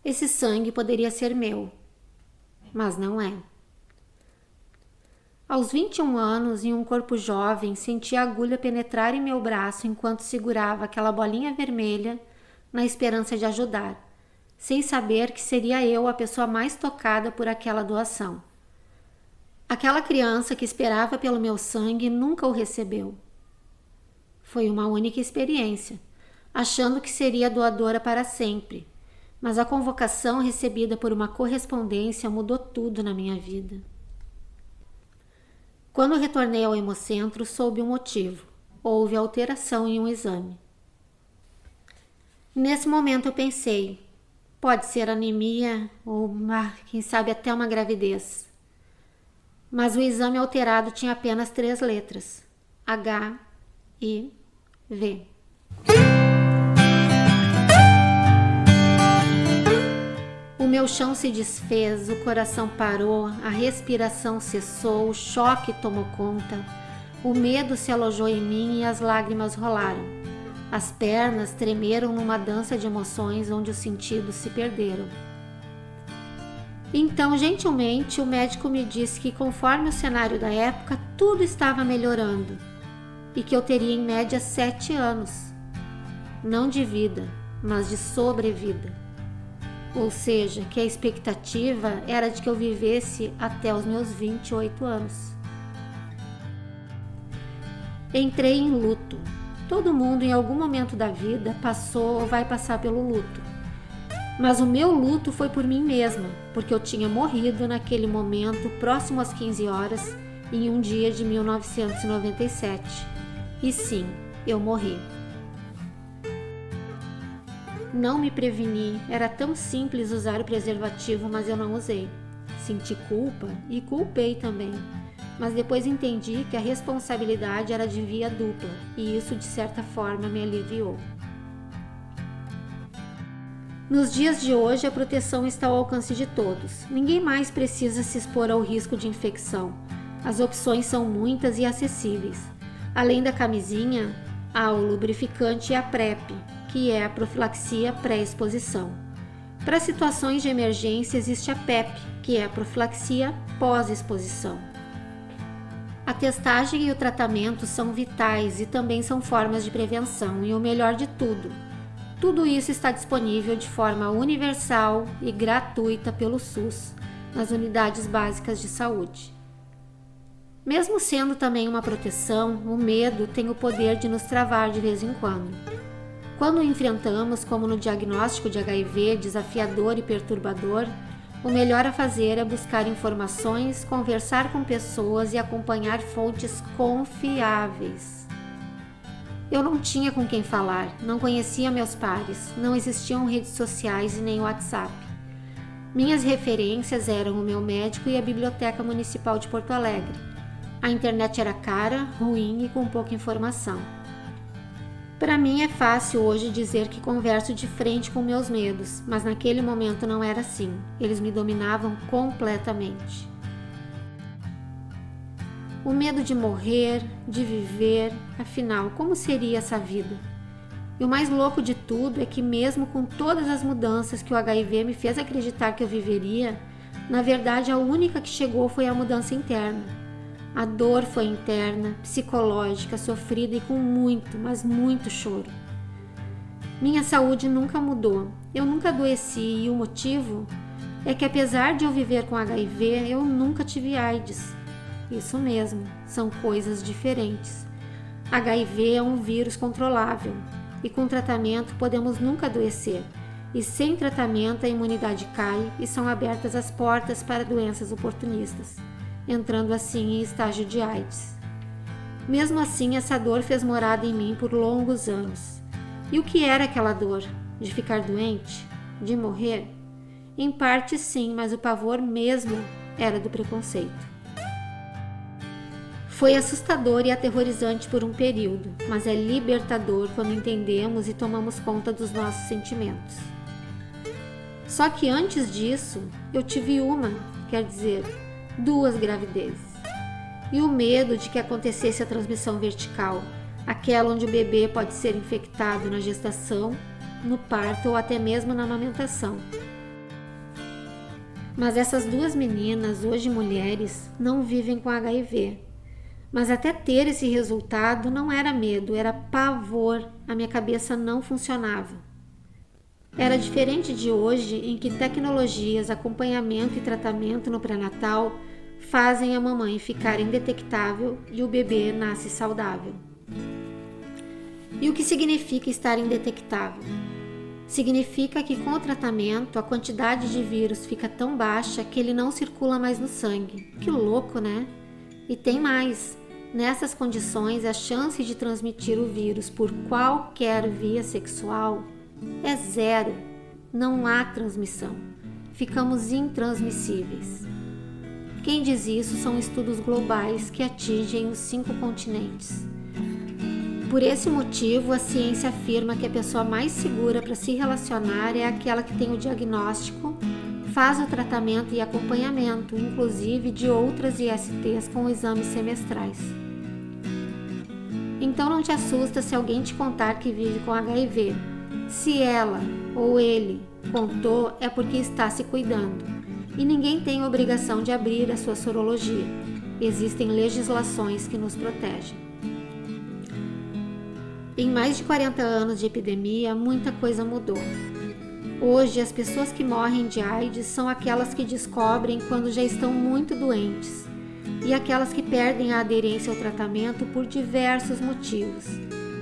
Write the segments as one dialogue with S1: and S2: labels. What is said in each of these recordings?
S1: Esse sangue poderia ser meu, mas não é. Aos 21 anos, em um corpo jovem, senti a agulha penetrar em meu braço enquanto segurava aquela bolinha vermelha na esperança de ajudar, sem saber que seria eu a pessoa mais tocada por aquela doação. Aquela criança que esperava pelo meu sangue nunca o recebeu. Foi uma única experiência, achando que seria doadora para sempre, mas a convocação recebida por uma correspondência mudou tudo na minha vida. Quando retornei ao hemocentro, soube o motivo. Houve alteração em um exame. Nesse momento eu pensei, pode ser anemia ou, quem sabe, até uma gravidez. Mas o exame alterado tinha apenas 3 letras: HIV. O meu chão se desfez, o coração parou, a respiração cessou, o choque tomou conta, o medo se alojou em mim e as lágrimas rolaram. As pernas tremeram numa dança de emoções onde os sentidos se perderam. Então, gentilmente, o médico me disse que, conforme o cenário da época, tudo estava melhorando e que eu teria em média 7 anos, não de vida, mas de sobrevida. Ou seja, que a expectativa era de que eu vivesse até os meus 28 anos. Entrei em luto. Todo mundo em algum momento da vida passou ou vai passar pelo luto. Mas o meu luto foi por mim mesma, porque eu tinha morrido naquele momento, próximo às 15 horas, em um dia de 1997. E sim, eu morri. Não me preveni, era tão simples usar o preservativo, mas eu não usei. Senti culpa e culpei também, mas depois entendi que a responsabilidade era de via dupla e isso de certa forma me aliviou. Nos dias de hoje a proteção está ao alcance de todos, ninguém mais precisa se expor ao risco de infecção. As opções são muitas e acessíveis. Além da camisinha, há o lubrificante e a PrEP, que é a profilaxia pré-exposição. Para situações de emergência existe a PEP, que é a profilaxia pós-exposição. A testagem e o tratamento são vitais e também são formas de prevenção, e o melhor de tudo isso está disponível de forma universal e gratuita pelo SUS, nas unidades básicas de saúde. Mesmo sendo também uma proteção, o medo tem o poder de nos travar de vez em quando. Quando o enfrentamos, como no diagnóstico de HIV, desafiador e perturbador, o melhor a fazer é buscar informações, conversar com pessoas e acompanhar fontes confiáveis. Eu não tinha com quem falar, não conhecia meus pares, não existiam redes sociais e nem WhatsApp. Minhas referências eram o meu médico e a Biblioteca Municipal de Porto Alegre. A internet era cara, ruim e com pouca informação. Para mim é fácil hoje dizer que converso de frente com meus medos, mas naquele momento não era assim. Eles me dominavam completamente. O medo de morrer, de viver, afinal, como seria essa vida? E o mais louco de tudo é que mesmo com todas as mudanças que o HIV me fez acreditar que eu viveria, na verdade a única que chegou foi a mudança interna. A dor foi interna, psicológica, sofrida e com muito, mas muito choro. Minha saúde nunca mudou, eu nunca adoeci e o motivo é que apesar de eu viver com HIV, eu nunca tive AIDS. Isso mesmo, são coisas diferentes. HIV é um vírus controlável e com tratamento podemos nunca adoecer. E sem tratamento a imunidade cai e são abertas as portas para doenças oportunistas, entrando assim em estágio de AIDS. Mesmo assim, essa dor fez morada em mim por longos anos. E o que era aquela dor? De ficar doente? De morrer? Em parte sim, mas o pavor mesmo era do preconceito. Foi assustador e aterrorizante por um período, mas é libertador quando entendemos e tomamos conta dos nossos sentimentos. Só que antes disso, eu tive duas gravidezes. E o medo de que acontecesse a transmissão vertical, aquela onde o bebê pode ser infectado na gestação, no parto ou até mesmo na amamentação. Mas essas duas meninas, hoje mulheres, não vivem com HIV. Mas até ter esse resultado não era medo, era pavor. A minha cabeça não funcionava. Era diferente de hoje, em que tecnologias, acompanhamento e tratamento no pré-natal fazem a mamãe ficar indetectável e o bebê nasce saudável. E o que significa estar indetectável? Significa que com o tratamento a quantidade de vírus fica tão baixa que ele não circula mais no sangue. Que louco, né? E tem mais. Nessas condições, a chance de transmitir o vírus por qualquer via sexual é zero. Não há transmissão. Ficamos intransmissíveis. Quem diz isso são estudos globais que atingem os 5 continentes. Por esse motivo, a ciência afirma que a pessoa mais segura para se relacionar é aquela que tem o diagnóstico, faz o tratamento e acompanhamento, inclusive de outras ISTs com exames semestrais. Então não te assusta se alguém te contar que vive com HIV. Se ela ou ele contou, é porque está se cuidando. E ninguém tem obrigação de abrir a sua sorologia. Existem legislações que nos protegem. Em mais de 40 anos de epidemia, muita coisa mudou. Hoje, as pessoas que morrem de AIDS são aquelas que descobrem quando já estão muito doentes e aquelas que perdem a aderência ao tratamento por diversos motivos,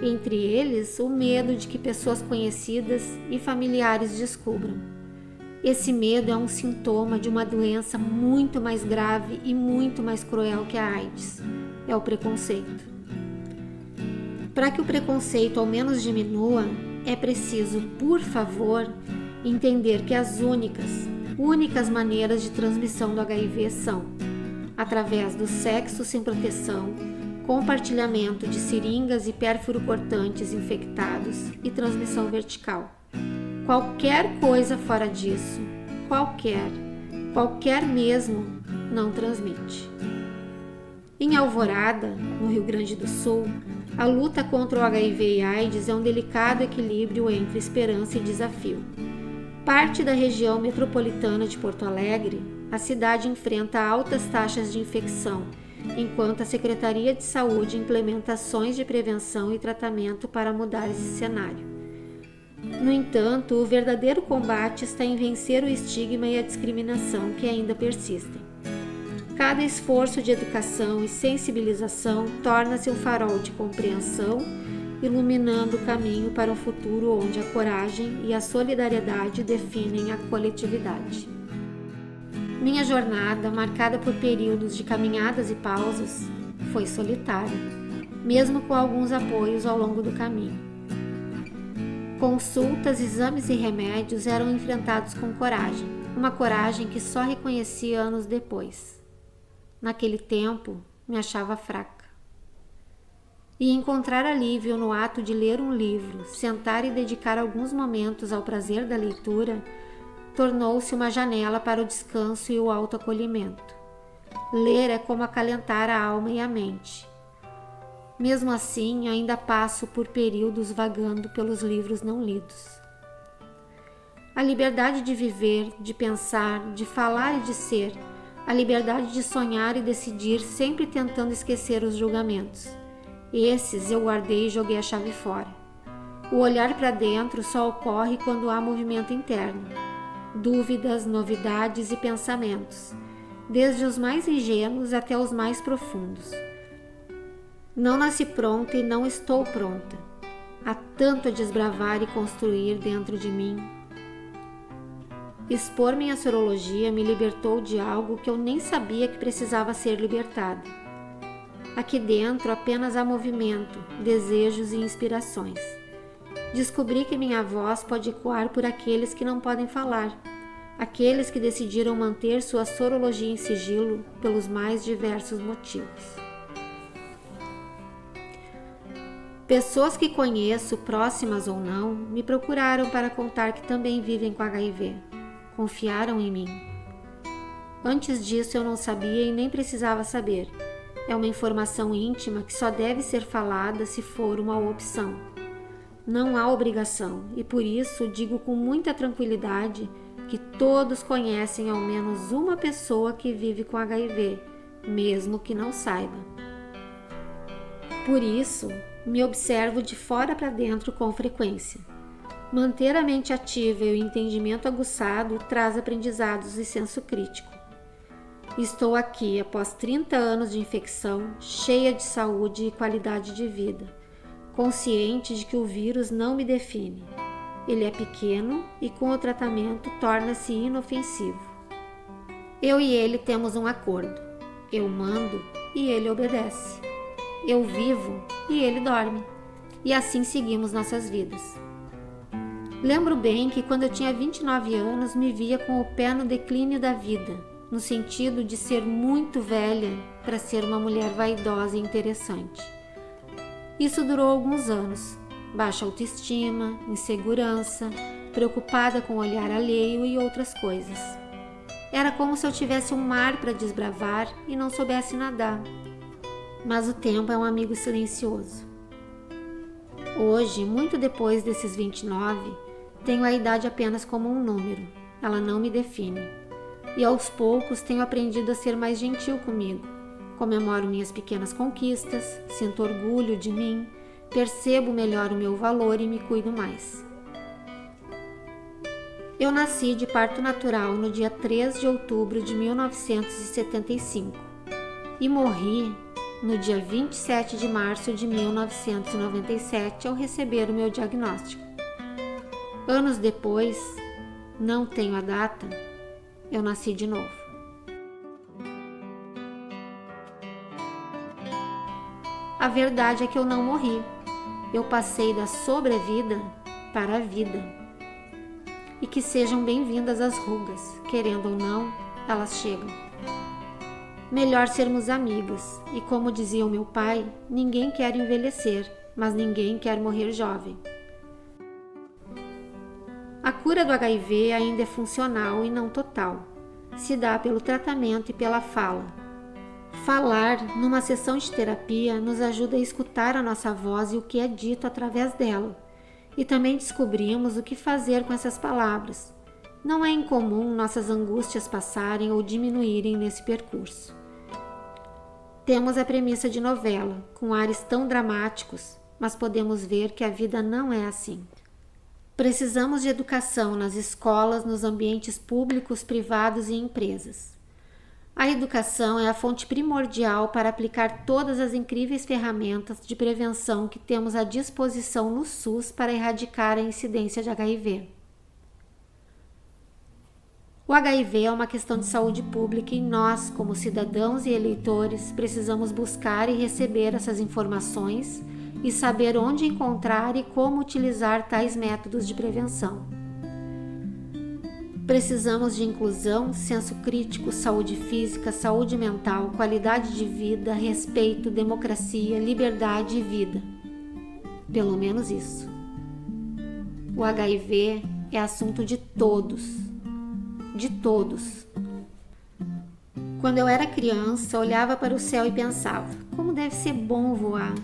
S1: entre eles o medo de que pessoas conhecidas e familiares descubram. Esse medo é um sintoma de uma doença muito mais grave e muito mais cruel que a AIDS, é o preconceito. Para que o preconceito ao menos diminua, é preciso, por favor, entender que as únicas maneiras de transmissão do HIV são através do sexo sem proteção, compartilhamento de seringas e pérfuro cortantes infectados e transmissão vertical. Qualquer coisa fora disso, qualquer mesmo, não transmite. Em Alvorada, no Rio Grande do Sul, a luta contra o HIV e AIDS é um delicado equilíbrio entre esperança e desafio. Parte da região metropolitana de Porto Alegre, a cidade enfrenta altas taxas de infecção, enquanto a Secretaria de Saúde implementa ações de prevenção e tratamento para mudar esse cenário. No entanto, o verdadeiro combate está em vencer o estigma e a discriminação que ainda persistem. Cada esforço de educação e sensibilização torna-se um farol de compreensão, iluminando o caminho para um futuro onde a coragem e a solidariedade definem a coletividade. Minha jornada, marcada por períodos de caminhadas e pausas, foi solitária, mesmo com alguns apoios ao longo do caminho. Consultas, exames e remédios eram enfrentados com coragem, uma coragem que só reconheci anos depois. Naquele tempo, me achava fraca. E encontrar alívio no ato de ler um livro, sentar e dedicar alguns momentos ao prazer da leitura, tornou-se uma janela para o descanso e o autoacolhimento. Ler é como acalentar a alma e a mente. Mesmo assim, ainda passo por períodos vagando pelos livros não lidos. A liberdade de viver, de pensar, de falar e de ser, a liberdade de sonhar e decidir, sempre tentando esquecer os julgamentos. Esses eu guardei e joguei a chave fora. O olhar para dentro só ocorre quando há movimento interno. Dúvidas, novidades e pensamentos, desde os mais ingênuos até os mais profundos. Não nasci pronta e não estou pronta. Há tanto a desbravar e construir dentro de mim. Expor minha sorologia me libertou de algo que eu nem sabia que precisava ser libertado. Aqui dentro apenas há movimento, desejos e inspirações. Descobri que minha voz pode ecoar por aqueles que não podem falar, aqueles que decidiram manter sua sorologia em sigilo pelos mais diversos motivos. Pessoas que conheço, próximas ou não, me procuraram para contar que também vivem com HIV. Confiaram em mim. Antes disso eu não sabia e nem precisava saber. É uma informação íntima que só deve ser falada se for uma opção. Não há obrigação e por isso digo com muita tranquilidade que todos conhecem ao menos uma pessoa que vive com HIV, mesmo que não saiba. Por isso, me observo de fora para dentro com frequência. Manter a mente ativa e o entendimento aguçado traz aprendizados e senso crítico. Estou aqui após 30 anos de infecção, cheia de saúde e qualidade de vida, consciente de que o vírus não me define. Ele é pequeno e com o tratamento torna-se inofensivo. Eu e ele temos um acordo. Eu mando e ele obedece. Eu vivo e ele dorme. E assim seguimos nossas vidas. Lembro bem que quando eu tinha 29 anos me via com o pé no declínio da vida, no sentido de ser muito velha para ser uma mulher vaidosa e interessante. Isso durou alguns anos. Baixa autoestima, insegurança, preocupada com o olhar alheio e outras coisas. Era como se eu tivesse um mar para desbravar e não soubesse nadar. Mas o tempo é um amigo silencioso. Hoje, muito depois desses 29, tenho a idade apenas como um número. Ela não me define. E aos poucos tenho aprendido a ser mais gentil comigo. Comemoro minhas pequenas conquistas, sinto orgulho de mim, percebo melhor o meu valor e me cuido mais. Eu nasci de parto natural no dia 3 de outubro de 1975 e morri no dia 27 de março de 1997 ao receber o meu diagnóstico. Anos depois, não tenho a data, eu nasci de novo. A verdade é que eu não morri. Eu passei da sobrevida para a vida. E que sejam bem-vindas as rugas, querendo ou não, elas chegam. Melhor sermos amigas, e como dizia o meu pai, ninguém quer envelhecer, mas ninguém quer morrer jovem. A cura do HIV ainda é funcional e não total. Se dá pelo tratamento e pela fala. Falar numa sessão de terapia nos ajuda a escutar a nossa voz e o que é dito através dela. E também descobrimos o que fazer com essas palavras. Não é incomum nossas angústias passarem ou diminuírem nesse percurso. Temos a premissa de novela, com ares tão dramáticos, mas podemos ver que a vida não é assim. Precisamos de educação nas escolas, nos ambientes públicos, privados e empresas. A educação é a fonte primordial para aplicar todas as incríveis ferramentas de prevenção que temos à disposição no SUS para erradicar a incidência de HIV. O HIV é uma questão de saúde pública e nós, como cidadãos e eleitores, precisamos buscar e receber essas informações e saber onde encontrar e como utilizar tais métodos de prevenção. Precisamos de inclusão, senso crítico, saúde física, saúde mental, qualidade de vida, respeito, democracia, liberdade e vida. Pelo menos isso. O HIV é assunto de todos. De todos. Quando eu era criança, olhava para o céu e pensava, como deve ser bom voar.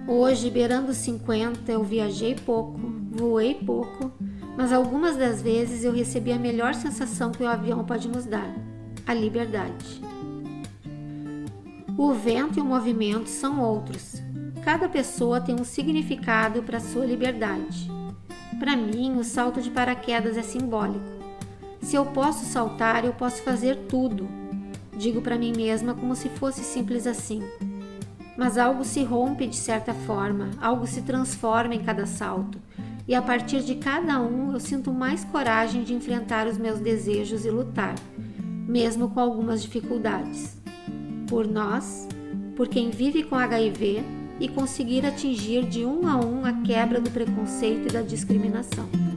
S1: Hoje, beirando os 50, eu viajei pouco, voei pouco, mas algumas das vezes eu recebi a melhor sensação que o avião pode nos dar, a liberdade. O vento e o movimento são outros. Cada pessoa tem um significado para a sua liberdade. Para mim, o salto de paraquedas é simbólico. Se eu posso saltar, eu posso fazer tudo. Digo para mim mesma como se fosse simples assim. Mas algo se rompe de certa forma, algo se transforma em cada salto. E a partir de cada um, eu sinto mais coragem de enfrentar os meus desejos e lutar, mesmo com algumas dificuldades. Por nós, por quem vive com HIV e conseguir atingir de um a quebra do preconceito e da discriminação.